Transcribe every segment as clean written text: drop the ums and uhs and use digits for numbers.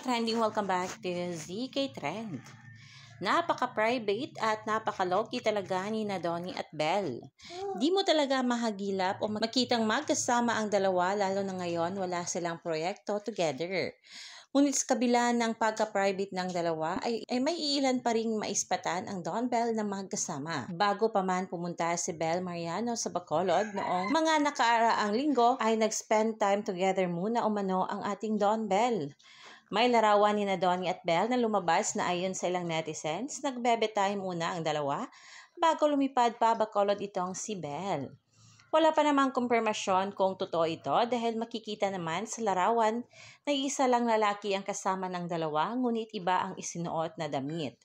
ka-trending, welcome back to ZK Trend. Napaka-private at napaka-low-key talaga ni na Donnie at Belle. Di mo talaga mahagilap o makitang magkasama ang dalawa, lalo na ngayon wala silang proyekto together. Ngunit sa kabila ng pagka-private ng dalawa ay may ilan pa ring maispatan ang Don Belle na magkasama. Bago pa man pumunta si Belle Mariano sa Bacolod noong mga nakaaraang linggo ay nag-spend time together muna umano ang ating Don Belle. May larawan ni na Donnie at Belle na lumabas na ayon sa ilang netizens, nagbebe time muna ang dalawa bago lumipad pa Bacolod itong si Belle. Wala pa namang kumpirmasyon kung totoo ito dahil makikita naman sa larawan na isa lang lalaki ang kasama ng dalawa, ngunit iba ang isinuot na damit.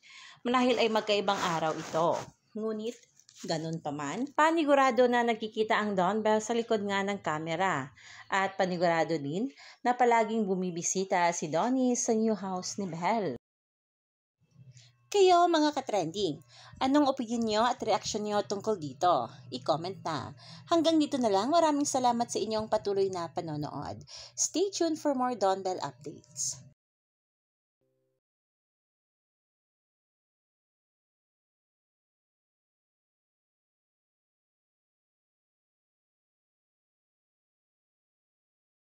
Marahil ay magkaibang araw ito. Ngunit ganun pa man, panigurado na nagkikita ang Don Belle sa likod nga ng kamera. At panigurado din na palaging bumibisita si Donnie sa new house ni Belle. Kayo mga ka-trending, anong opinion nyo at reaksyon nyo tungkol dito? I-comment na. Hanggang dito na lang, maraming salamat sa inyong patuloy na panonood. Stay tuned for more Don Belle updates.